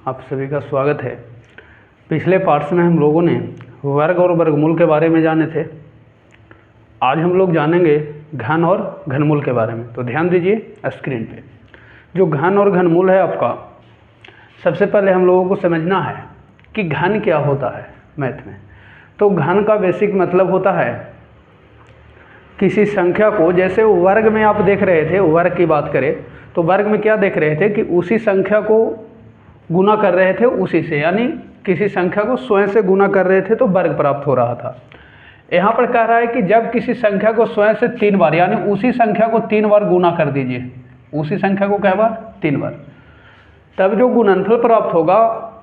आप सभी का स्वागत है। पिछले पार्ट्स में हम लोगों ने वर्ग और वर्गमूल के बारे में जाने थे। आज हम लोग जानेंगे घन और घनमूल के बारे में। तो ध्यान दीजिए स्क्रीन पे। जो घन और घनमूल है आपका, सबसे पहले हम लोगों को समझना है कि घन क्या होता है मैथ में। तो घन का बेसिक मतलब होता है किसी संख्या को, जैसे वर्ग में आप देख रहे थे, वर्ग की बात करें तो वर्ग में क्या देख रहे थे कि उसी संख्या को गुना कर रहे थे उसी से, यानी किसी संख्या को स्वयं से गुना कर रहे थे तो वर्ग प्राप्त हो रहा था। यहाँ पर कह रहा है कि जब किसी संख्या को स्वयं से 3 बार, यानी उसी संख्या को 3 बार गुना कर दीजिए, उसी संख्या को क्या बार 3 बार, तब जो गुणनफल प्राप्त होगा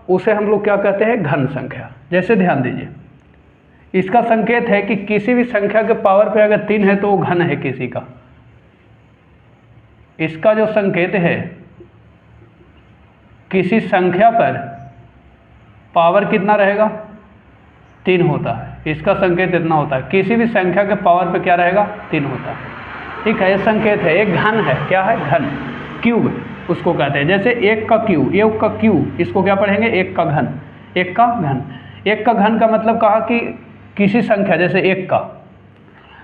उसे हम लोग क्या कहते हैं, घन संख्या। जैसे ध्यान दीजिए, इसका संकेत है कि किसी भी संख्या के पावर पे अगर 3 है तो वो घन है किसी का। इसका जो संकेत है, किसी संख्या पर पावर कितना रहेगा, 3 होता है। इसका संकेत इतना होता है, किसी भी संख्या के पावर पे क्या रहेगा, 3 होता है। ठीक है, ये संकेत है, एक घन है। क्या है, घन। क्यूब उसको कहते हैं। जैसे 1 का क्यूब, 1 का क्यूब, इसको क्या पढ़ेंगे, 1 का घन। 1 का घन, 1 का घन का मतलब कहा कि किसी संख्या, जैसे 1 का।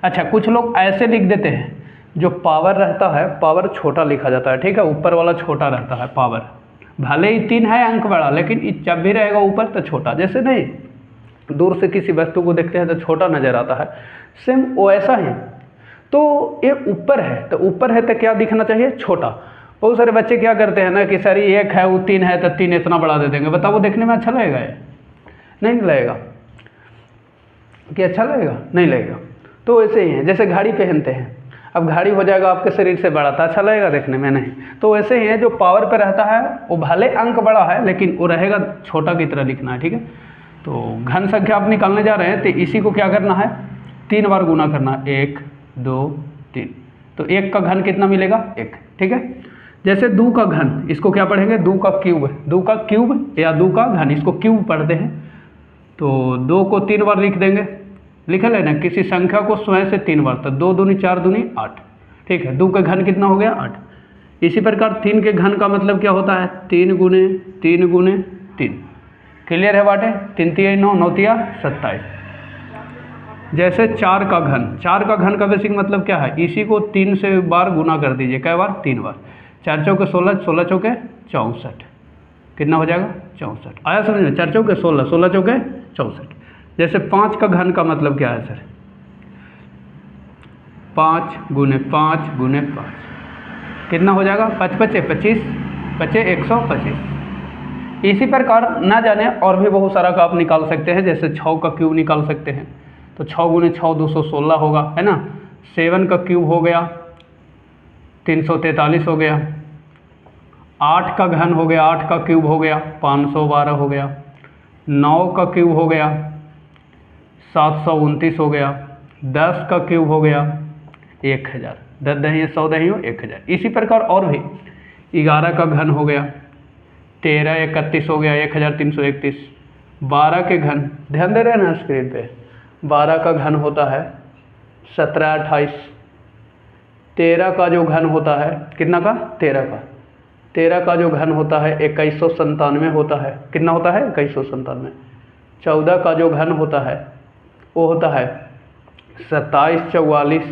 अच्छा, कुछ लोग ऐसे लिख देते हैं, जो पावर रहता है पावर छोटा लिखा जाता है। ठीक है, ऊपर वाला छोटा रहता है पावर, भले ही 3 है अंक बड़ा, लेकिन जब भी रहेगा ऊपर तो छोटा। जैसे नहीं, दूर से किसी वस्तु को देखते हैं तो छोटा नजर आता है, सेम वो ऐसा ही। तो ये ऊपर है, तो ऊपर है तो क्या दिखना चाहिए, छोटा। बहुत सारे बच्चे क्या करते हैं ना कि सर 1 है वो 3 है तो 3 इतना बड़ा दे देंगे। बताओ वो देखने में अच्छा लगेगा? ये नहीं लगेगा। कि अच्छा लगेगा? नहीं लगेगा। तो ऐसे ही है, जैसे घड़ी पहनते हैं, अब घड़ी हो जाएगा आपके शरीर से बड़ा, तो अच्छा लगेगा देखने में? नहीं। तो वैसे ही है, जो पावर पे रहता है वो भले अंक बड़ा है लेकिन वो रहेगा छोटा की तरह लिखना है। ठीक है, तो घन संख्या आप निकालने जा रहे हैं तो इसी को क्या करना है, 3 बार गुना करना है। 1 2 3, तो 1 का घन कितना मिलेगा, 1। ठीक है, जैसे 2 का घन, इसको क्या पढ़ेंगे, 2 का क्यूब। 2 का क्यूब या 2 का घन, इसको क्यूब पढ़ते हैं। तो 2 को 3 बार लिख देंगे, लिख लेना किसी संख्या को स्वयं से 3 बार, तो 2 दूनी 4 दूनी 8। ठीक है, 2 का घन कितना हो गया, 8। इसी प्रकार 3 के घन का मतलब क्या होता है, 3 गुने 3 गुने 3। क्लियर है बातें? 3 3 9 9 3 27। जैसे 4 का घन, 4 का घन का बेसिक मतलब क्या है, इसी को 3 से बार गुना कर दीजिए। कै बार, 3 बार। 4 चौके 16, 16 चौके 64, कितना हो जाएगा, 64। आया समझ में? 4 चौके 16, 16 चौके 64। जैसे 5 का घन का मतलब क्या है सर, 5 गुने 5 गुने 5, कितना हो जाएगा, 5 5 25, 25 125। इसी प्रकार ना जाने और भी बहुत सारा का आप निकाल सकते हैं। जैसे 6 का क्यूब निकाल सकते हैं, तो 6 गुने 6 216 होगा, है ना। 7 का क्यूब हो गया 343 हो गया। 8 का घन हो गया, 8 का क्यूब हो गया 512 हो गया। 9 का क्यूब हो गया 729 हो गया। 10 का क्यूब हो गया 1000, 10 दही 100 दही हो 1000। इसी प्रकार और भी 11 का घन हो गया 13 31 हो गया 1331। 12 के घन, ध्यान दे रहे हैं ना स्क्रीन पे, 12 का घन होता है 17 28। 13 का जो घन होता है, कितना का, 13 का जो घन होता है 2197 होता है। कितना होता है, 2197। 14 का जो घन होता है वो होता है 2744।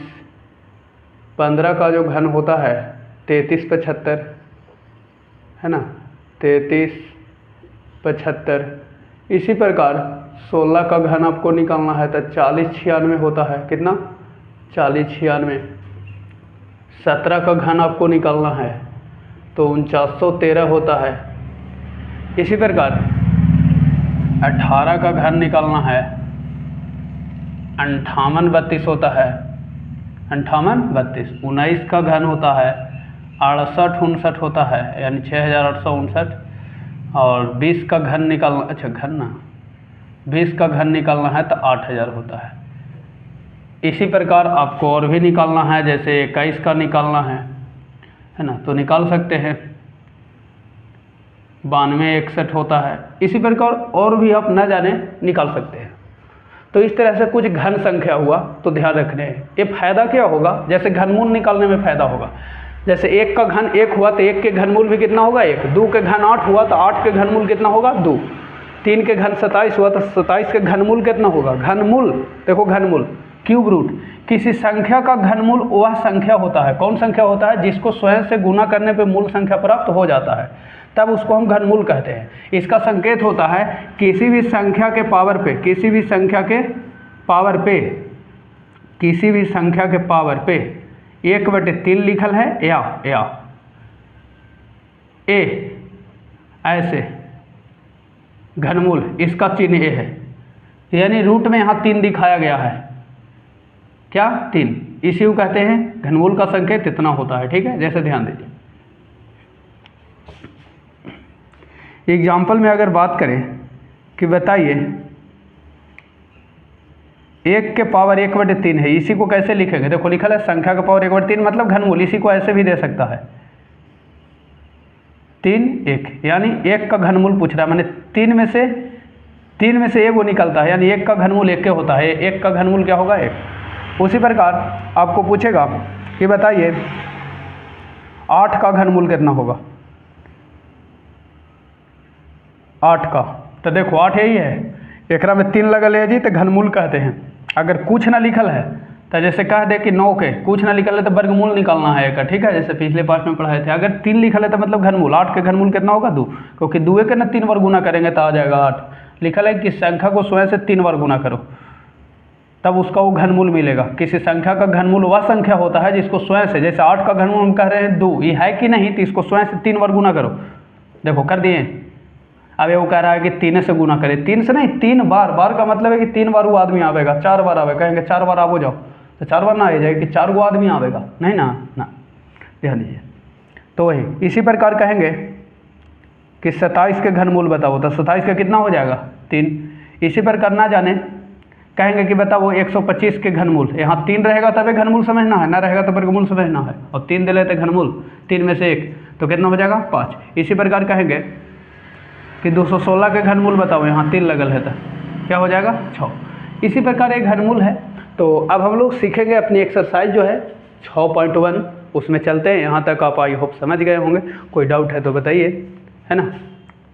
15 का जो घन होता है 3375, है ना, 3375। इसी प्रकार 16 का घन आपको निकालना है तो 4096 होता है। कितना, 4096। 17 का घन आपको निकालना है तो 4913 होता है। इसी प्रकार 18 का घन निकालना है 5832 होता है, 5832। 19 का घन होता है 6859 होता है, यानी 6859। और 20 का घन निकालना, अच्छा घन ना, 20 का घन निकालना है तो 8000 होता है। इसी प्रकार आपको और भी निकालना है, जैसे 21 का निकालना है ना, तो निकाल सकते हैं 9261 होता है। इसी प्रकार और भी आप न जाने निकाल सकते हैं। तो इस तरह से कुछ घन संख्या हुआ, तो ध्यान रखने हैं। ये फायदा क्या होगा, जैसे घनमूल निकालने में फायदा होगा, जैसे 1 का घन 1 हुआ तो 1 के घनमूल भी कितना होगा 1, 2 के घन 8 हुआ तो 8 के घनमूल कितना होगा 2, 3 के घन 27 हुआ तो 27 के घनमूल कितना होगा, घनमूल देखो घनमूल क्यूब रूट। किसी संख्या का घनमूल वह संख्या होता है, कौन संख्या होता है, जिसको स्वयं से गुना करने पे मूल संख्या प्राप्त हो जाता है, तब उसको हम घनमूल कहते हैं। इसका संकेत होता है किसी भी संख्या के पावर पे, किसी भी संख्या के पावर पे, किसी भी संख्या के पावर पे 1/3 लिखल है या ए ऐसे घनमूल, इसका चिन्ह ए है, यानी रूट में यहाँ 3 दिखाया गया है, क्या 3, इसी को कहते हैं घनमूल का संकेत इतना होता है। ठीक है, जैसे ध्यान दीजिए एग्जाम्पल में अगर बात करें कि बताइए 1 के पावर 1/3 है, इसी को कैसे लिखेंगे, देखो लिखा है संख्या का पावर 1/3 मतलब घनमूल, इसी को ऐसे भी दे सकता है 3 1, यानी 1 का घनमूल पूछ रहा है, मैंने 3 में से 1 वो निकलता है, यानी 1 का घनमूल 1 के होता है, 1 का घनमूल क्या होगा 1। उसी प्रकार आपको पूछेगा कि बताइए 8 का घनमूल कितना होगा, 8 का, तो देखो 8 यही है, एकरा में 3 लगल है जी, तो घनमूल कहते हैं। अगर कुछ ना लिखल है तो जैसे कह दे कि 9 के कुछ ना लिखल है तो वर्गमूल निकालना है एक, ठीक है, जैसे पिछले पाठ में पढ़ाए थे। अगर 3 लिखल है तो मतलब घनमूल, 8 के घनमूल कितना होगा 2, क्योंकि 2 के ना 3 बार गुना करेंगे तो आ जाएगा 8। लिखल है कि संख्या को स्वयं से 3 बार गुना करो तब उसका वो घनमूल मिलेगा। किसी संख्या का घनमूल वह संख्या होता है जिसको स्वयं से, जैसे 8 का घनमूल हम कह रहे हैं 2, ये है कि नहीं, तो इसको स्वयं से 3 बार गुना करो, देखो कर दिए। अब वो कह रहा है कि 3 से गुना करें, 3 से नहीं 3 बार, बार का मतलब है कि 3 बार वो आदमी आवेगा, 4 बार आवेगा, कहेंगे 4 बार आवो जाओ तो 4 बार ना आ जाएगा कि 4 गो आदमी आवेगा, नहीं ना, ध्यान दीजिए। तो वही इसी प्रकार कहेंगे कि 27 के घनमूल बताओ, तो 27 का कितना हो जाएगा 3। इसी प्रकार ना जाने कहेंगे कि बताओ 125 के घनमूल, यहाँ 3 रहेगा तभी घनमूल समझना है, ना रहेगा तो वर्गमूल समझना है, और 3 दे लेते घनमूल, 3 में से 1 तो कितना हो जाएगा 5। इसी प्रकार कहेंगे कि 216 के घनमूल बताओ, यहाँ 3 लगल है तो क्या हो जाएगा 6। इसी प्रकार एक घनमूल है। तो अब हम लोग सीखेंगे अपनी एक्सरसाइज जो है 6.1, उसमें चलते हैं। यहाँ तक आप आई होप समझ गए होंगे, कोई डाउट है तो बताइए, है ना।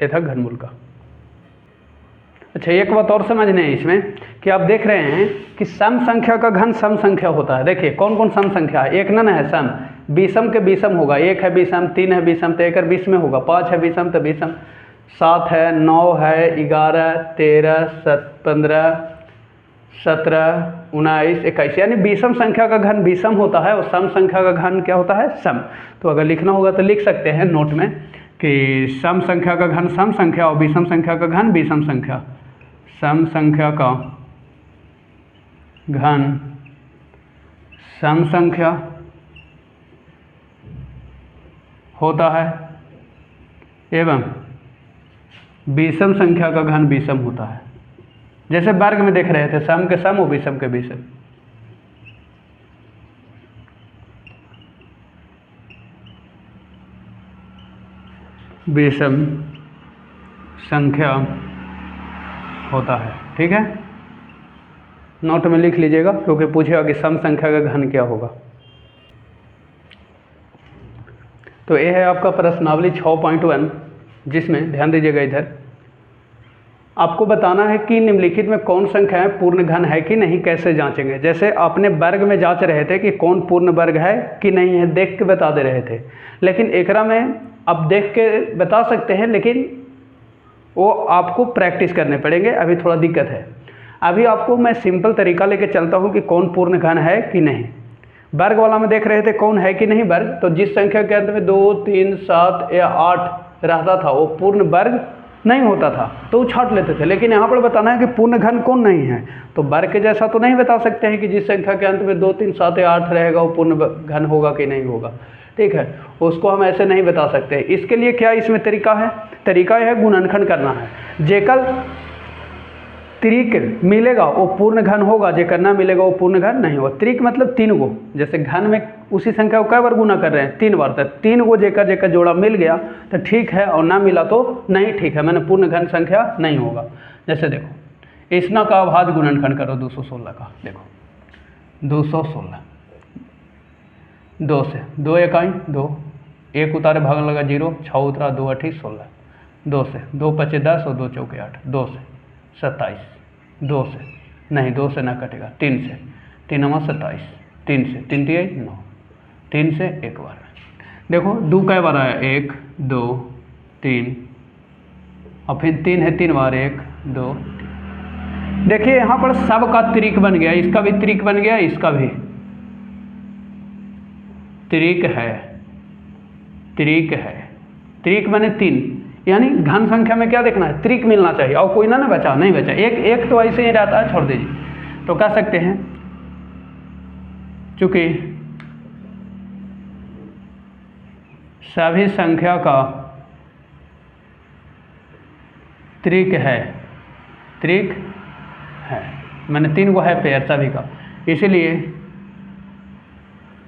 ये था घनमूल का। अच्छा एक बात और समझने हैं इसमें कि आप देख रहे हैं कि सम संख्या का घन सम संख्या होता है। देखिए कौन कौन सम संख्या है, एक ना है सम, विषम के विषम होगा, 1 है विषम, 3 है विषम तो 1 20 में होगा, 5 है विषम तो विषम, 7 है, 9 है, 11, 13, 15, 17, 19, 21, यानी विषम संख्या का घन विषम होता है और सम संख्या का घन क्या होता है सम। तो अगर लिखना होगा तो लिख सकते हैं नोट में कि सम संख्या का घन सम संख्या और विषम संख्या का घन विषम संख्या। सम संख्या का घन सम संख्या होता है एवं विषम संख्या का घन विषम होता है। जैसे वर्ग में देख रहे थे सम के सम और विषम के विषम। विषम संख्या होता है, ठीक है, नोट में लिख लीजिएगा क्योंकि पूछेगा कि सम संख्या का घन क्या होगा। तो ये है आपका प्रश्नावली 6.1, जिसमें ध्यान दीजिएगा इधर आपको बताना है कि निम्नलिखित में कौन संख्याएं पूर्ण घन है कि नहीं, कैसे जांचेंगे। जैसे आपने वर्ग में जांच रहे थे कि कौन पूर्ण वर्ग है कि नहीं है, देख के बता दे रहे थे, लेकिन एकरा में अब देख के बता सकते हैं लेकिन वो आपको प्रैक्टिस करने पड़ेंगे, अभी थोड़ा दिक्कत है। अभी आपको मैं सिंपल तरीका लेके चलता हूँ कि कौन पूर्ण घन है कि नहीं। वर्ग वाला में देख रहे थे कौन है कि नहीं वर्ग, तो जिस संख्या के अंत में 2, 3, 7 या 8 रहता था वो पूर्ण वर्ग नहीं होता था तो वो छाट लेते थे। लेकिन यहाँ पर बताना है कि पूर्ण घन कौन नहीं है, तो वर्ग के जैसा तो नहीं बता सकते हैं कि जिस संख्या के अंत में 2, 3, 7 या 8 रहेगा वो पूर्ण घन होगा कि नहीं होगा, ठीक है, उसको हम ऐसे नहीं बता सकते। इसके लिए क्या इसमें तरीका है, तरीका यह है गुणनखंड करना है। जेकर त्रिक मिलेगा वो पूर्ण घन होगा, जेकर ना मिलेगा वो पूर्ण घन नहीं होगा। त्रिक मतलब 3 गो, जैसे घन में उसी संख्या को कई बार गुना कर रहे हैं 3 बार, तो 3 गो जेकर जेकर जोड़ा मिल गया तो ठीक है और ना मिला तो नहीं ठीक है, मैंने पूर्ण घन संख्या नहीं होगा। जैसे देखो इसना का अभाज्य गुणनखंड करो 216 का, देखो 216 2 से 2 इकाई 2, 1 उतारे भाग लगा 0, 6 उतरा 2 8 16, 2 से 2 5 10 और 2 चौके 8, 2 से 27, 2 से नहीं 2 से ना कटेगा, 3 से 3 9 27, 3 से 3 3 9, 3 से एक बार देखो 2 कै बार आया 1 2 3 और फिर 3 है 3 बार 1 2। देखिए यहाँ पर सब का त्रिक बन गया, इसका भी त्रिक बन गया, इसका भी त्रिक है, त्रिक है, त्रिक बने 3, यानी घन संख्या में क्या देखना है, त्रिक मिलना चाहिए। और कोई ना बचा, नहीं बचा, एक तो ऐसे ही रहता है, छोड़ दीजिए। तो कह सकते हैं चूंकि सभी संख्या का त्रिक है, त्रिक है, मैंने 3 को है पेयर सभी का, इसलिए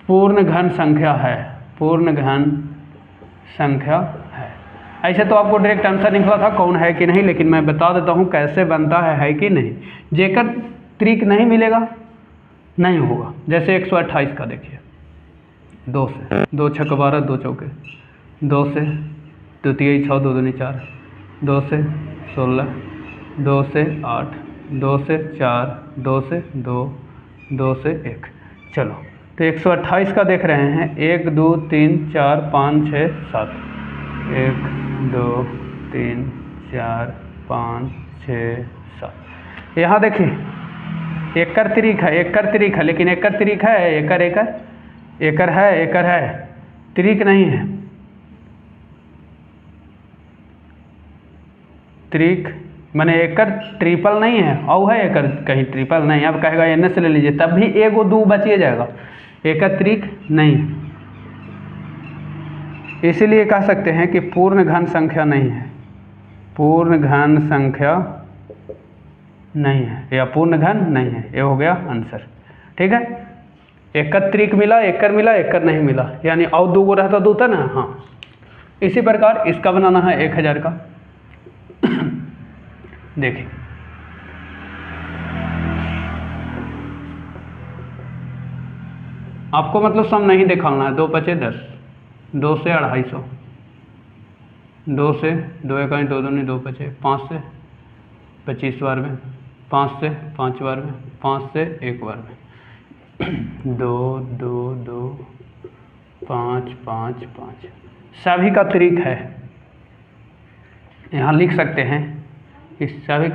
पूर्ण घन संख्या है, पूर्ण घन संख्या है। ऐसे तो आपको डायरेक्ट आंसर निकला था कौन है कि नहीं, लेकिन मैं बता देता हूँ कैसे बनता है कि नहीं। जेकर त्रिक नहीं मिलेगा नहीं होगा। जैसे 128 का देखिए, 2 से 2 6 12 2 चौके, 2 से 2 3 6 2 2 4, 2 से 16, 2 से 8, 2 से 4, 2 से 2, 2 से 1। चलो तो 128 का देख रहे हैं, 1 2 3 4 5 6 7, 1 2 3 4 5 6 7। यहाँ देखिए एकर त्रिक है, एकर त्रिक है, लेकिन एकर त्रिक है, एकर एकर एकर है, एकर है, त्रिक नहीं है। त्रिक माने एकर ट्रिपल नहीं है, और है एकर कहीं ट्रिपल नहीं। अब कहेगा एन से ले लीजिए, तब भी 1 और 2 बचिए जाएगा, एकर त्रिक नहीं। इसीलिए कह सकते हैं कि पूर्ण घन संख्या नहीं है, पूर्ण घन संख्या नहीं है, या पूर्ण घन नहीं है। ये हो गया आंसर, ठीक है। एकर त्रिक मिला, एकर मिला, एकर नहीं मिला, यानी और 2 को रहता 2 था ना। हाँ, इसी प्रकार इसका बनाना है 1000 का। देखिए आपको मतलब सम नहीं दिखाना है। 2 5 10, 2 से 250, 2 से 2 इकाई 2 2 2 5 5 से 25 बार में, 5 से 5 बार में, 5 से 1 बार में, 2 2 2 5 5 5। सभी का त्रिक है, यहाँ लिख सकते हैं इस सभी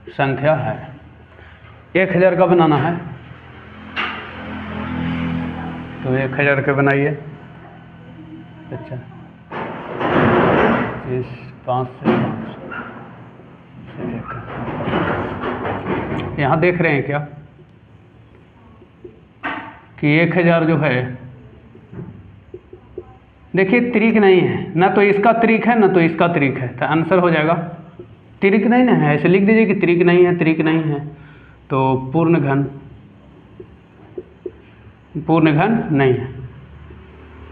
संख्या है। 1000 का बनाना है तो 1000 के बनाइए। अच्छा, इस 5 से 5 यहाँ देख रहे हैं क्या कि 1000 जो है, देखिए त्रिक नहीं है, ना तो इसका त्रिक है ना तो इसका त्रिक है, तो आंसर हो जाएगा त्रिक नहीं ना है। ऐसे लिख दीजिए कि त्रिक नहीं है, त्रिक नहीं है, तो पूर्ण घन, पूर्ण घन नहीं है,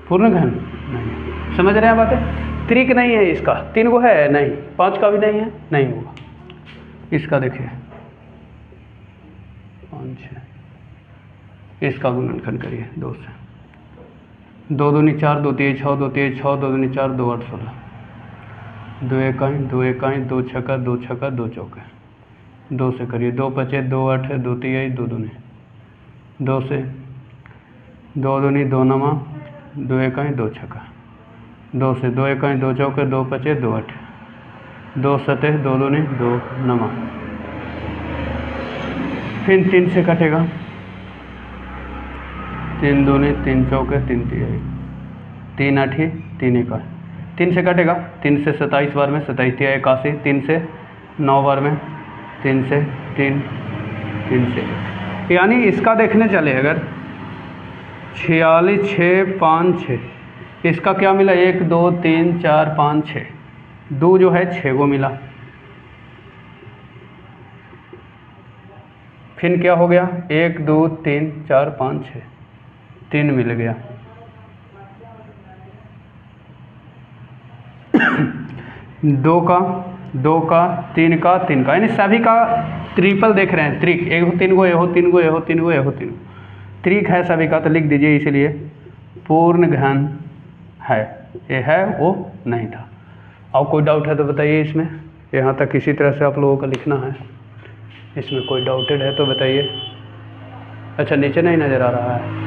पूर्ण घन नहीं। समझ रहे हैं बातें? त्रिक नहीं है इसका, 3 को है नहीं, 5 का भी नहीं है, नहीं होगा। इसका देखिए 5 6, इसका गुणनखंड करिए 2 से, 2 2 4 2 3 6 2 3 6 2 2 4 2 8 16, 2 इकाई 2 इकाई 2 छक्का 2 छक्का 2 चौके, 2 से करिए, 2 5 2 8 2 3 2 2, 2 से 2 2 2 9, 2 इकाई 2 छक्का, 2 से 2 इकाई 2 चौके 2 5 2 8, 2 7 2 2 2 9, फिर 3 से कटेगा, 3 2 3 चौके 3 3 3 8 3 इकाई, 3 से कटेगा, 3 से 27 बार में, 27 81, 3 से 9 बार में, 3 से 3, 3 से 1। यानी इसका देखने चले अगर 46 6 5 6, इसका क्या मिला 1 2 3 4 5 6, 2 जो है 6 को मिला। फिर क्या हो गया 1 2 3 4 5 6, 3 मिल गया। 2 का 2 का 3 का 3 का, यानी सभी का ट्रिपल देख रहे हैं, त्रिक, एक हो 3 गो, ये हो 3 गो, ये हो 3 गो, ये हो 3 गो, त्रिक है सभी का, तो लिख दीजिए इसलिए पूर्ण घन है, ये है वो नहीं था। और कोई डाउट है तो बताइए इसमें, यहाँ तक किसी तरह से आप लोगों को लिखना है, इसमें कोई डाउटेड है तो बताइए। अच्छा नीचे नहीं नज़र आ रहा है,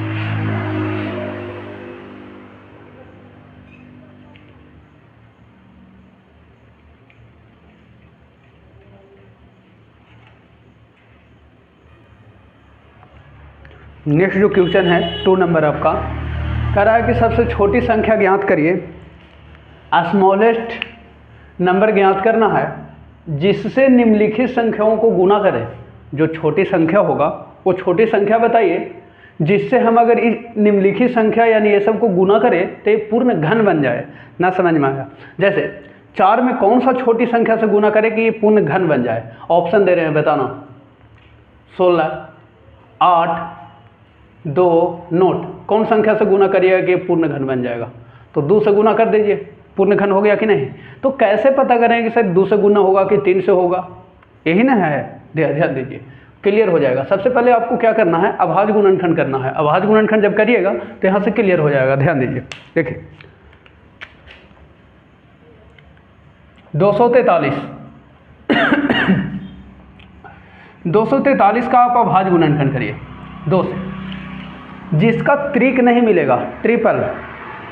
नेक्स्ट जो क्वेश्चन है 2 नंबर आपका कह रहा है कि सबसे छोटी संख्या ज्ञात करिए, स्मॉलेस्ट नंबर ज्ञात करना है जिससे निम्नलिखित संख्याओं को गुना करें। जो छोटी संख्या होगा वो छोटी संख्या बताइए जिससे हम अगर इस निम्नलिखित संख्या यानी ये सब को गुना करें तो ये पूर्ण घन बन जाए। ना समझ में आया? जैसे 4 में कौन सा छोटी संख्या से गुना करे कि ये पूर्ण घन बन जाए? ऑप्शन दे रहे हैं, बताना। 16, 8, 2, नोट, कौन संख्या से गुना करिएगा कि पूर्ण घन बन जाएगा? तो 2 से गुना कर दीजिए, पूर्ण घन हो गया कि नहीं? तो कैसे पता करें कि सर 2 से गुना होगा कि 3 से होगा? यही ना है, ध्यान दीजिए, क्लियर हो जाएगा। सबसे पहले आपको क्या करना है, अभाज्य गुणनखंड करना है। अभाज्य गुणनखंड जब करिएगा तो यहाँ से क्लियर हो जाएगा। ध्यान दीजिए, देखिए 243 243 का आप अभाज्य गुणनखंड करिए 2 से, जिसका त्रिक नहीं मिलेगा, ट्रिपल,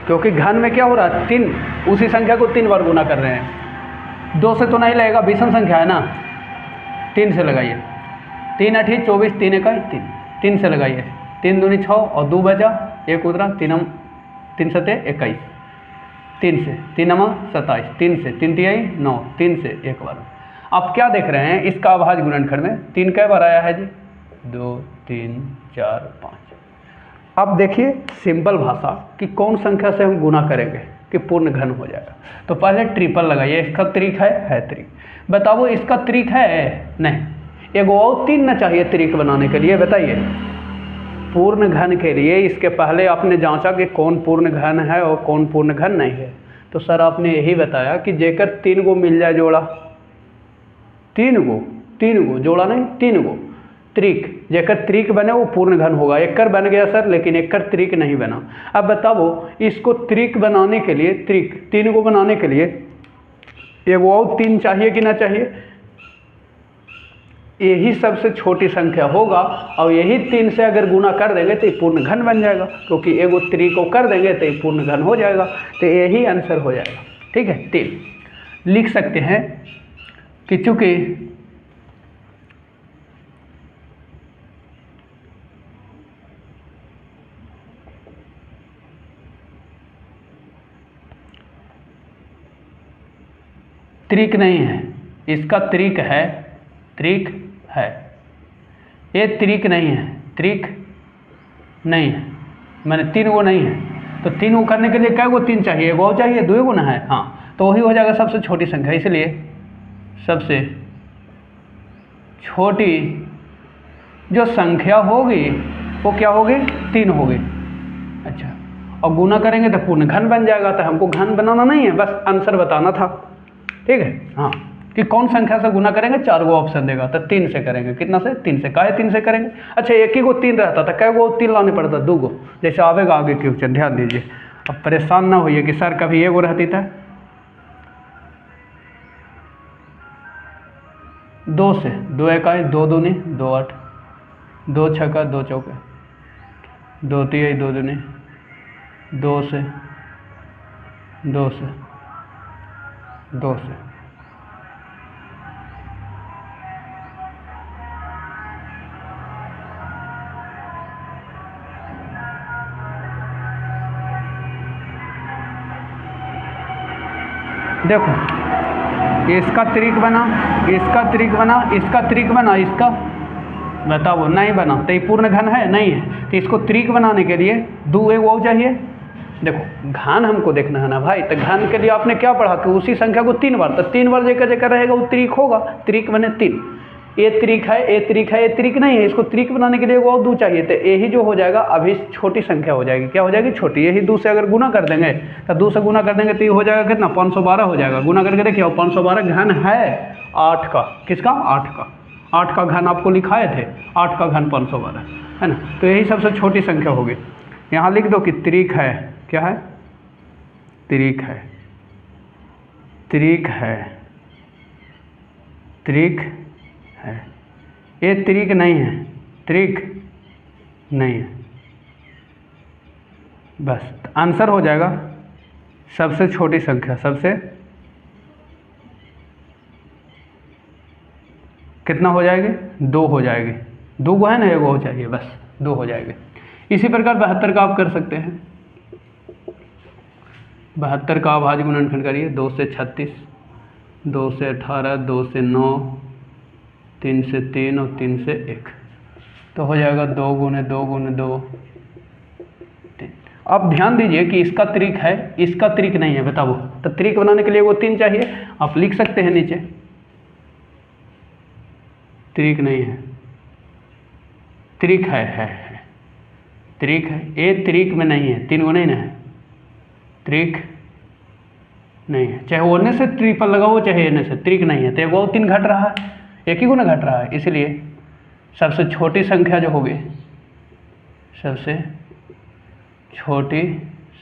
क्योंकि घन में क्या हो रहा है, 3, उसी संख्या को 3 बार गुना कर रहे हैं। 2 से तो नहीं लगेगा, विषम संख्या है ना, 3 से लगाइए। 3 8 24, 3 1 3, 3 से लगाइए। 3 दूनी 6 और 2 बचा, 1 उतरा, 3 7 21, 3 से 3 9 27, 3 से 3 3 9, 3 से 1 बार। आप क्या देख रहे हैं, इसका अभाज्य गुणनखंड में 3 कै बार आया है जी? 2 3 4 5। अब देखिए सिंपल भाषा कि कौन संख्या से हम गुना करेंगे कि पूर्ण घन हो जाएगा। तो पहले ट्रिपल लगाइए, इसका त्रिक है त्रिक। बताओ इसका त्रिक है? नहीं, एगो और 3 ना चाहिए त्रिक बनाने के लिए, बताइए। पूर्ण घन के लिए इसके पहले आपने जांचा कि कौन पूर्ण घन है और कौन पूर्ण घन नहीं है। तो सर आपने यही बताया कि जेकर 3 गो मिल जाए जोड़ा, 3 गो जोड़ा नहीं, 3 गो त्रिक, जेकर त्रिक बने वो पूर्ण घन होगा। एककर बन गया सर, लेकिन एककर त्रिक नहीं बना। अब बताओ इसको त्रिक बनाने के लिए, त्रिक 3 गो बनाने के लिए एगो और 3 चाहिए कि ना चाहिए? यही सबसे छोटी संख्या होगा और यही 3 से अगर गुना कर देंगे तो ये पूर्ण घन बन जाएगा, क्योंकि एगो त्रिक को कर देंगे तो ये पूर्ण घन हो जाएगा। तो यही आंसर हो जाएगा। ठीक है, 3 लिख सकते हैं कि चूंकि त्रिक नहीं है, इसका त्रिक है, त्रिक है, ये त्रिक नहीं है, त्रिक नहीं है, मैंने 3 गो नहीं है। तो 3 गो करने के लिए क्या गो 3 चाहिए? एगो चाहिए, 2 गो ना है, हाँ, तो वही हो जाएगा सबसे छोटी संख्या। इसलिए सबसे छोटी जो संख्या होगी वो क्या होगी? 3 होगी। अच्छा, और गुना करेंगे तो पूर्ण घन बन जाएगा। तो हमको घन बनाना नहीं है, बस आंसर बताना था। ठीक है, हाँ, कि कौन संख्या से गुना करेंगे? 4 गो ऑप्शन देगा, तो 3 से करेंगे। कितना से? 3 से। काहे 3 से करेंगे? अच्छा, एक ही गो 3 रहता था, कै गो 3 लाने पड़ता? 2 गो। जैसे आवेगा आगे क्वेश्चन, ध्यान दीजिए। अब परेशान ना होइए कि सर कभी एगो रहती था। 2 से, 2 1 2 दूनी 2 8, 2 6 2 चौके, 2 3 2 दूनी 2 से 2 से 2 से। देखो इसका त्रिक बना, इसका त्रिक बना, इसका त्रिक बना, इसका बताओ नहीं बना। तो ये पूर्ण घन है? नहीं है। तो इसको त्रिक बनाने के लिए 2 एगो चाहिए। देखो घन हमको देखना है ना भाई, तो घन के लिए आपने क्या पढ़ा कि उसी संख्या को 3 बार, तो 3 बार जेकर जेकर रहेगा वो त्रिक होगा। त्रिक बने 3, ए त्रिक है, ए त्रिक है, ए त्रिक नहीं है, इसको त्रिक बनाने के लिए वो और 2 चाहिए, तो यही जो हो जाएगा अभी छोटी संख्या हो जाएगी। क्या हो जाएगी? छोटी। यही 2 से अगर गुना कर देंगे तो 2 से गुना कर देंगे तो ये हो जाएगा कितना? 512 हो जाएगा। गुना करके देखिए 512 घन है 8 का। किसका? 8 का। 8 का घन आपको लिखाए थे, 8 का घन 512 है ना। तो यही सबसे छोटी संख्या होगी। यहाँ लिख दो कि त्रिक है। क्या है? त्रिक है। त्रिक है। त्रिक है। ये त्रिक नहीं है, त्रिक नहीं है। बस आंसर हो जाएगा सबसे छोटी संख्या। सबसे कितना हो जाएगी? 2 हो जाएगी। 2 को है ना, एगो हो चाहिए, बस 2 हो जाएगी। इसी प्रकार 72 का आप कर सकते हैं। 72 का अभाज्य गुणनखंड करिए। 2 से 36, 2 से 18, 2 से 9, 3 से 3 और 3 से 1, तो हो जाएगा 2 गुने 2 गुने 2 3। अब ध्यान दीजिए कि इसका त्रिक है, इसका त्रिक नहीं है। बताओ, तो त्रिक बनाने के लिए वो 3 चाहिए। आप लिख सकते हैं नीचे, त्रिक नहीं है, त्रिक है। त्रिक है। ए त्रिक में नहीं है, 3 गुना ही ना है, त्रिक नहीं है। चाहे ओने से ट्रिपल लगाओ, चाहे एने से, त्रिक नहीं है। तो वो 3 घट रहा है, एक ही गुना घट रहा है। इसलिए सबसे छोटी संख्या जो होगी, सबसे छोटी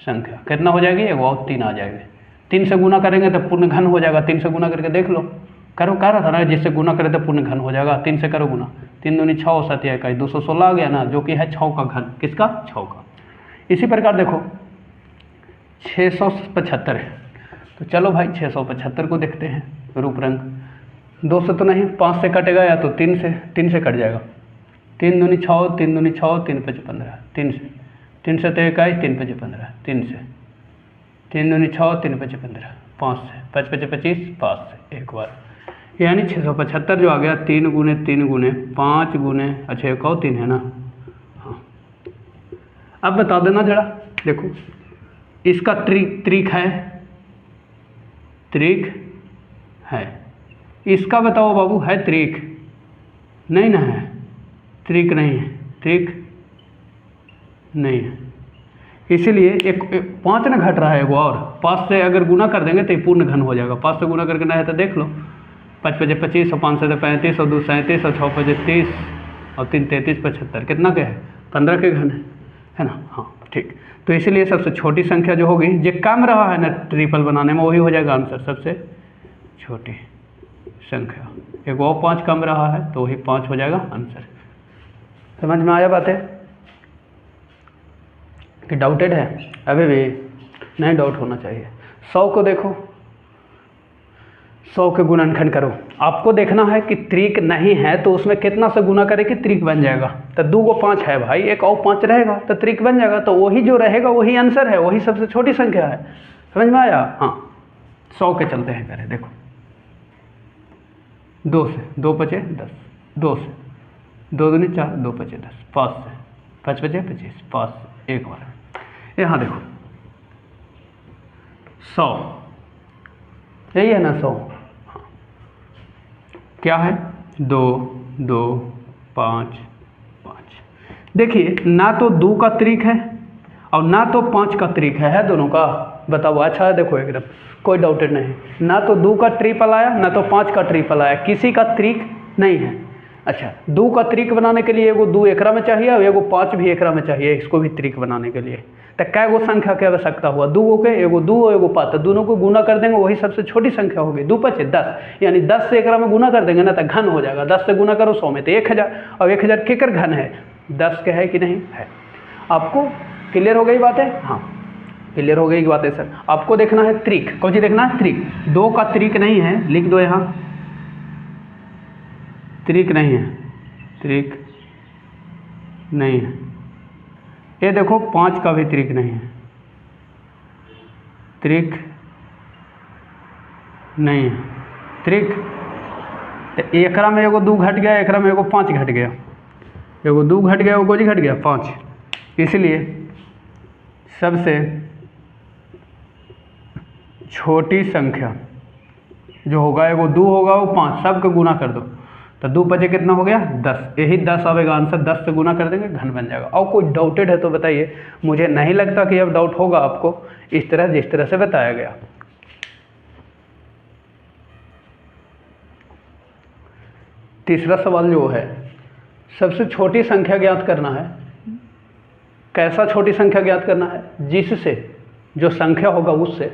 संख्या कितना हो जाएगी? एक और 3 आ जाएगी। 3 से गुना करेंगे तो पूर्ण घन हो जाएगा। 3 से गुना करके देख लो, करो, कह रहा था ना, जिससे गुना करे तो पूर्ण घन हो जाएगा। 3 से करो गुना, 3 दूनी 6, 7 21, 216 आ गया ना, जो कि है 6 का घन। किसका? 6 का। इसी प्रकार देखो 675 है, तो चलो भाई 675 को देखते हैं। रूप रंग 2 से तो नहीं, 5 से कटेगा, या तो 3 से कट जाएगा। 3 दूनी 6, 3 दूनी 6, 3 5 15, 3 से तो 21, 3 5 15, 3 से 3 दूनी 6, 3 5 15, 5 से 5 5 25, 5 से एक बार, यानी 675 जो आ गया। 3 गुने 3 गुने 5 गुने, अच्छा एक और 3 है ना। हाँ, अब बता देना जरा। देखो इसका त्रिक है, त्रिक है। इसका बताओ बाबू, है त्रिक? नहीं ना है, त्रिक नहीं है, त्रिक नहीं है। इसीलिए एक 5 ना घट रहा है वो, और 5 से अगर गुना कर देंगे तो ये पूर्ण घन हो जाएगा। 5 से गुना करके ना है तो देख लो, 5 5 25 और 5 से 35 और 2 37 और 6 5 30 और 3 33 75, कितना के है? 15 के घन है ना। हाँ ठीक। तो इसलिए सबसे छोटी संख्या जो होगी, जो कम रहा है ना ट्रिपल बनाने में, वही हो जाएगा आंसर। सबसे छोटी संख्या, एक और 5 कम रहा है तो वही 5 हो जाएगा आंसर। समझ में आया बात है कि डाउटेड है? अभी भी नहीं डाउट होना चाहिए। 100 को देखो, 100 के गुणनखंड करो। आपको देखना है कि त्रिक नहीं है तो उसमें कितना से गुना करे कि त्रिक बन जाएगा। तो 2 को 5 है भाई, एक और 5 रहेगा तो त्रिक बन जाएगा। तो वही जो रहेगा वही आंसर है, वही सबसे छोटी संख्या है। समझ में आया? हाँ, 100 के चलते हैं पहले। देखो 2 से 2 5 10, 2 से 2 दूनी 4, 2 5 10, 5 से 5 5 25, 5 से एक बार। यहाँ देखो 100, यही है ना 100। क्या है? 2 2 5 5। देखिए ना तो 2 का त्रिक है और ना तो 5 का त्रिक है दोनों का। बताओ, अच्छा है? देखो एकदम कोई डाउटेड नहीं, ना तो 2 का ट्रिपल आया ना तो 5 का ट्रिपल आया, किसी का त्रिक नहीं है। अच्छा, 2 का त्रिक बनाने के लिए एगो 2 एकरा में चाहिए और एगो 5 भी एकरा में चाहिए, इसको भी त्रिक बनाने के लिए। तो कै गो संख्या की आवश्यकता हुआ? 2 के, एगो 2 और एगो 5, तो दोनों को गुना कर देंगे, वही सबसे छोटी संख्या होगी। 2 5 10, यानी 10 से एकरा में गुना कर देंगे ना तो घन हो जाएगा। 10 से गुना करो 100 में तो 1000, और 1000 केकर घन है? 10 के है कि नहीं है? आपको क्लियर हो गई बात है? हाँ क्लियर हो गई बात है सर। आपको देखना है त्रिक। कौन सी देखना है? त्रिक। 2 का त्रिक नहीं है, लिख दो यहाँ, त्रिक नहीं है, त्रिक नहीं है। ये देखो 5 का भी त्रिक नहीं है, त्रिक नहीं है। त्रिक तो एकरा में एगो 2 घट गया, एकरा में एगो 5 घट गया, एगो 2 घट गया, एगो कोजी घट गया 5। इसलिए सबसे छोटी संख्या जो होगा, एगो 2 होगा, वो 5, सबके गुना कर दो तो 2 5 कितना हो गया 10, यही 10 आएगा आंसर, 10 से गुना कर देंगे घन बन जाएगा। और कोई डाउटेड है तो बताइए, मुझे नहीं लगता कि अब डाउट होगा आपको इस तरह जिस तरह से बताया गया। तीसरा सवाल जो है, सबसे छोटी संख्या ज्ञात करना है। कैसा छोटी संख्या ज्ञात करना है? जिससे जो संख्या होगा उससे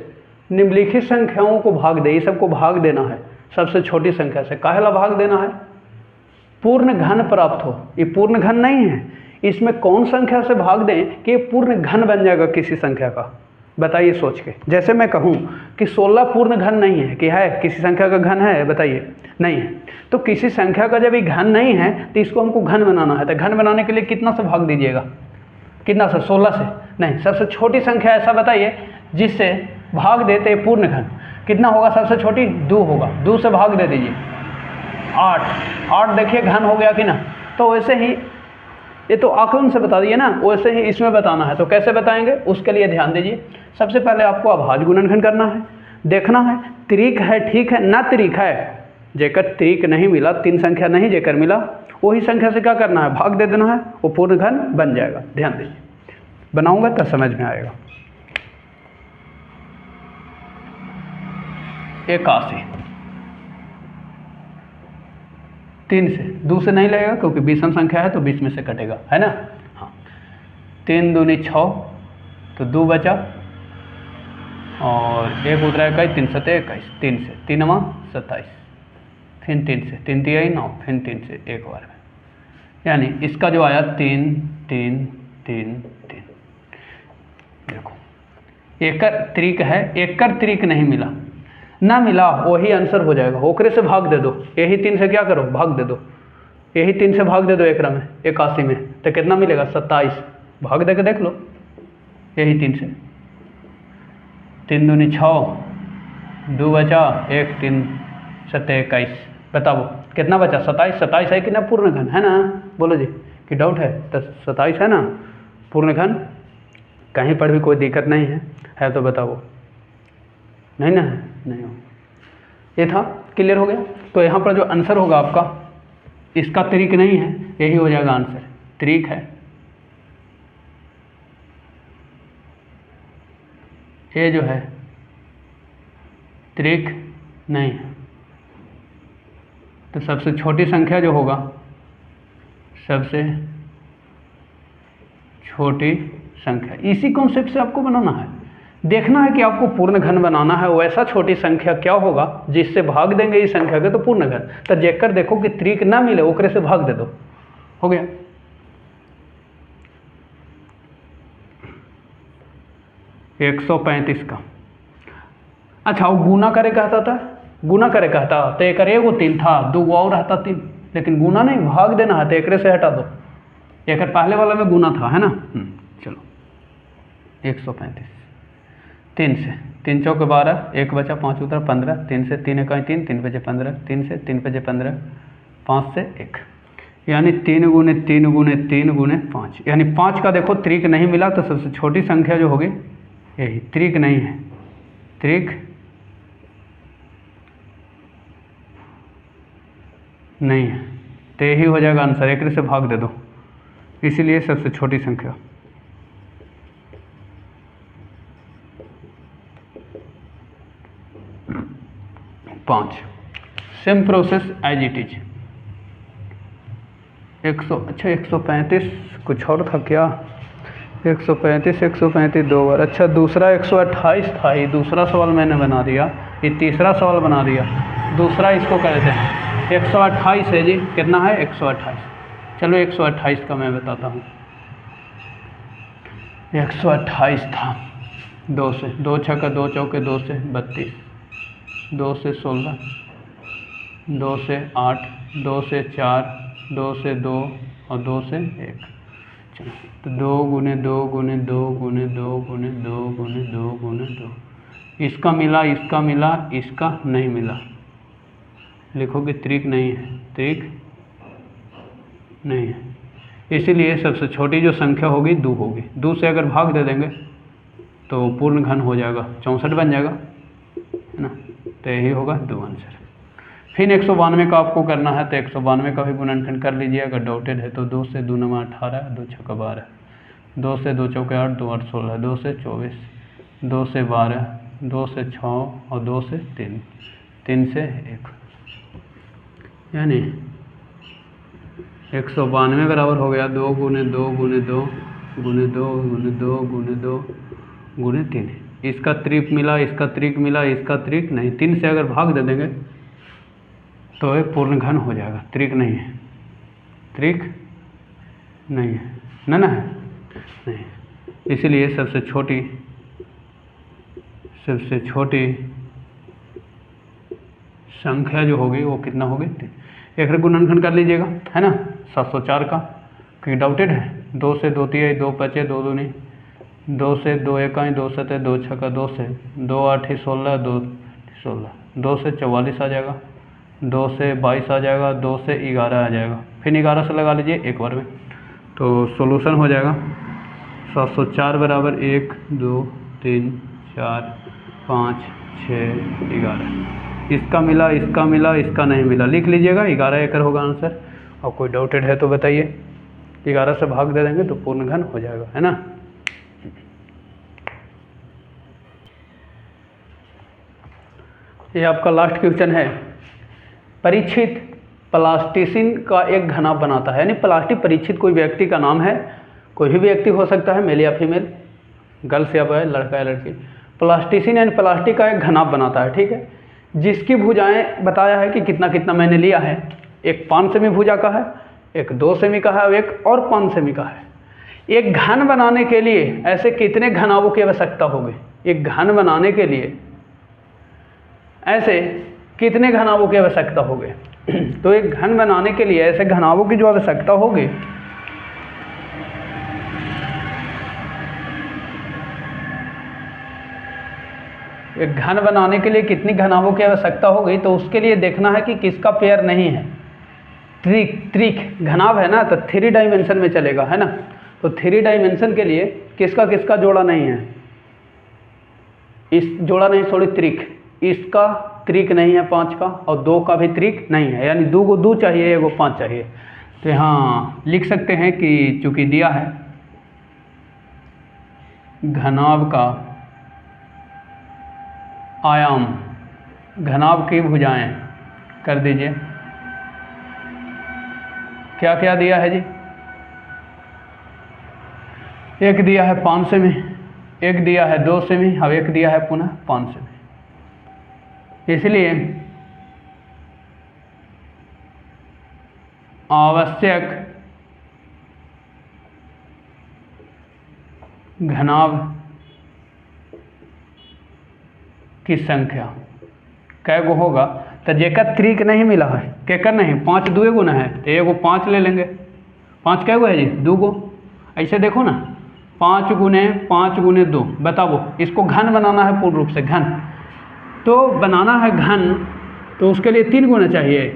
निम्नलिखित संख्याओं को भाग दे, ये सबको भाग देना है सबसे छोटी संख्या से। काहेला भाग देना है? पूर्ण घन प्राप्त हो। ये पूर्ण घन नहीं है, इसमें कौन संख्या से भाग दें कि ये पूर्ण घन बन जाएगा किसी संख्या का? बताइए सोच के। जैसे मैं कहूँ कि 16 पूर्ण घन नहीं है, कि है किसी संख्या का घन है? बताइए नहीं है। तो किसी संख्या का जब ये घन नहीं है तो इसको हमको घन बनाना है, तो घन बनाने के लिए कितना से भाग दीजिएगा? कितना से? 16 से? नहीं, सबसे छोटी संख्या ऐसा बताइए जिससे भाग देते पूर्ण घन। कितना होगा सबसे छोटी? 2 होगा, 2 से भाग दे दीजिए 8 देखिए घन हो गया कि ना। तो वैसे ही ये तो आकलन से बता दिए ना, वैसे ही इसमें बताना है। तो कैसे बताएंगे उसके लिए ध्यान दीजिए। सबसे पहले आपको अभाज्य गुणनखंड करना है, देखना है त्रिक है ठीक है ना त्रिक है। जेकर त्रिक नहीं मिला, 3 संख्या नहीं जेकर मिला, वही संख्या से क्या करना है? भाग दे देना है, वो पूर्ण घन बन जाएगा। ध्यान दीजिए, बनाऊंगा तब समझ में आएगा। 81 3 से, 2 से नहीं लगेगा क्योंकि 20 संख्या है तो 20 में से कटेगा, है ना। हाँ, 3 दूनी 6, तो 2 बचा और 1 उतरा 21, 3 7 21, 3 से 3 27, फिर 3 से 3 3 9, फिर 3 से एक बार में, यानी इसका जो आया 3 3 3 3। देखो एकर त्रिक है, एकर त्रिक नहीं मिला, ना मिला वही आंसर हो जाएगा। ओकरे से भाग दे दो, यही 3 से क्या करो? भाग दे दो, यही 3 से भाग दे दो एकरा में 81 में, तो कितना मिलेगा? 27। भाग दे के देख लो, यही 3 से। 3 दूनी 6, 2 बचा 1, 3 7 21, बताओ कितना बचा? 27। 27 है कि ना पूर्ण घन, है ना? बोलो जी, कि डाउट है? तो 27 है ना पूर्ण घन, कहीं पर भी कोई दिक्कत नहीं है तो बताओ। नहीं ना? नहीं हो, ये था क्लियर हो गया। तो यहाँ पर जो आंसर होगा आपका, इसका त्रिक नहीं है, यही हो जाएगा आंसर। त्रिक है, ये जो है त्रिक नहीं है। तो सबसे छोटी संख्या जो होगा, सबसे छोटी संख्या, इसी कॉन्सेप्ट से आपको बनाना है। देखना है कि आपको पूर्ण घन बनाना है, वैसा छोटी संख्या क्या होगा जिससे भाग देंगे इस संख्या के तो पूर्ण घन। तो देखकर देखो कि त्रिक ना मिले, ओकरे से भाग दे दो, हो गया। एक 135 का, अच्छा वो गुना करे कहता था, गुना करे कहता तो एक एगो 3 था, 2 और रहता 3, लेकिन गुना नहीं, भाग देना है, तो एकरे से हटा दो। एक पहले वाला में गुना था, है ना। चलो 135, 3 से 3 चौके 12, 1 बचा 5 उतरा 15, 3 से 3 इकाई 3, 3 बजे 15, 3 से 3 बजे 15, 5 से 1, यानी 3 गुने 3 गुने 3 गुने 5, यानी 5 का देखो त्रिक नहीं मिला। तो सबसे छोटी संख्या जो होगी यही, त्रिक नहीं है, त्रिक नहीं है, तो यही हो जाएगा आंसर। एक से भाग दे दो, इसीलिए सबसे छोटी संख्या। पाँच, same process as it is. 135 कुछ और था क्या? 135 2 बार। अच्छा दूसरा 128 था, ये दूसरा सवाल मैंने बना दिया, ये तीसरा सवाल बना दिया। दूसरा इसको कह देते हैं 128 है जी, कितना है? 128। चलो 128 का मैं बताता हूँ। 128 था 2 से, 2 छक्का 2 चौके 2 से 32, 2 से 16, 2 से 8, 2 से 4, 2 से 2 और 2 से 1। चलो तो 2 गुने 2 गुने 2 गुने 2 गुने 2 गुने 2 गुने 2, इसका मिला, इसका मिला, इसका नहीं मिला। लिखोगे त्रिक नहीं है, त्रिक नहीं है, इसीलिए सबसे छोटी जो संख्या होगी 2 होगी। 2 से अगर भाग दे देंगे तो पूर्ण घन हो जाएगा, 64 बन जाएगा, है ना। तो यही होगा 2 आंसर। फिर 192 का आपको करना है, तो 192 का भी गुणनखंड कर लीजिए। अगर डाउटेड है तो 2 से 2 9 18, 2 6 12, 2 से 2 चौके 8, 2 8 16, 2 से 24, 2 से 12, 2 से 6 और 2 से 3, 3 से 1, यानी 192 बराबर हो गया 2 गुने 2 गुने 2 गुने 2 गुने 2 गुने 2 गुने 3। इसका त्रिक मिला, इसका त्रिक मिला, इसका त्रिक नहीं। 3 से अगर भाग दे देंगे तो ये पूर्ण घन हो जाएगा। त्रिक नहीं है, त्रिक नहीं है, ना है नहीं। इसलिए सबसे छोटी संख्या जो होगी वो कितना होगी? 3। एक गुणनखंड कर लीजिएगा, है ना, 704 का। क्योंकि डाउटेड है। 2 से 2 3 2 5 2 2 नहीं, 2 से 2 1 2 7 2 6 2 से 2 8 16, 2 16, 2 से 44 आ जाएगा, 2 से 22 आ जाएगा, 2 से 11 आ जाएगा। फिर 11 से लगा लीजिए एक बार में, तो सॉल्यूशन हो जाएगा 704 बराबर 1 2 3 4 5 6 11। इसका मिला, इसका मिला, इसका नहीं मिला, लिख लीजिएगा। 11 एकड़ होगा आंसर। और कोई डाउटेड है तो बताइए। 11 से भाग दे देंगे तो पूर्ण घन हो जाएगा, है ना। ये आपका लास्ट क्वेश्चन है। परीक्षित प्लास्टिसिन का एक घना बनाता है, यानी प्लास्टिक परीक्षित कोई व्यक्ति का नाम है, कोई भी व्यक्ति हो सकता है, मेल या फीमेल, गर्ल्स या बॉय, लड़का या लड़की। प्लास्टिसिन यानी प्लास्टिक का एक घना बनाता है, ठीक है, जिसकी भुजाएं बताया है कि कितना कितना मैंने लिया है। एक 5 सेमी भुजा का है, एक 2 सेमी का है और एक और 5 सेमी का है। एक घन बनाने के लिए ऐसे कितने घनावों की आवश्यकता होगी? एक घन बनाने के लिए ऐसे कितने घनावों की आवश्यकता होगी? तो एक घन बनाने के लिए ऐसे घनावों की जो आवश्यकता होगी, एक घन बनाने के लिए कितनी घनावों की आवश्यकता होगी, तो उसके लिए देखना है कि किसका पेयर नहीं है। त्रिक घनाव है ना, तो 3 डायमेंशन में चलेगा, है ना। तो 3 डायमेंशन के लिए किसका किसका जोड़ा नहीं है? इस जोड़ा नहीं, सॉरी, त्रिक, इसका त्रिक नहीं है 5 का, और 2 का भी त्रिक नहीं है, यानी 2 को 2 चाहिए, 1 को 5 चाहिए। तो यहाँ लिख सकते हैं कि चूंकि दिया है घनाव का आयाम, घनाव की भुजाएं कर दीजिए। क्या क्या दिया है जी? एक दिया है 5 सेमी, एक दिया है 2 सेमी, अब एक दिया है पुनः 5 सेमी। इसलिए आवश्यक घनाव की संख्या कै गो होगा? तो जेकर त्रिक नहीं मिला है, केकर नहीं, 5 2 गुना है, तो एगो 5 ले लेंगे। 5 कै गो है जी? 2 गो। ऐसे देखो ना, 5 गुने 5 गुने 2, बताओ इसको घन बनाना है, पूर्ण रूप से घन। तो बनाना है घन, तो उसके लिए 3 गुना चाहिए।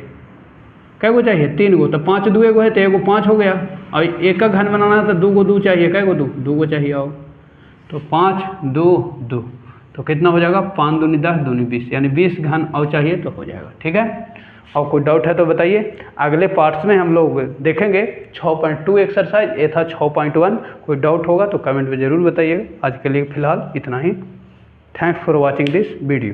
कै गो चाहिए? 3 गो। तो 5 2 गो है, तो एगो 5 हो गया। और एक का घन बनाना है तो 2 गो 2 चाहिए। कै गो? 2 गो चाहिए। आओ, तो 5 2 2, तो कितना हो जाएगा? 5 दूनी 10, दूनी 20, यानी 20 घन और चाहिए तो हो जाएगा, ठीक है। और कोई डाउट है तो बताइए। अगले पार्ट्स में हम लोग देखेंगे 6.2 एक्सरसाइज, ये था 6.1। कोई डाउट होगा तो कमेंट में ज़रूर बताइएगा। आज के लिए फ़िलहाल इतना ही। Thanks for watching this video.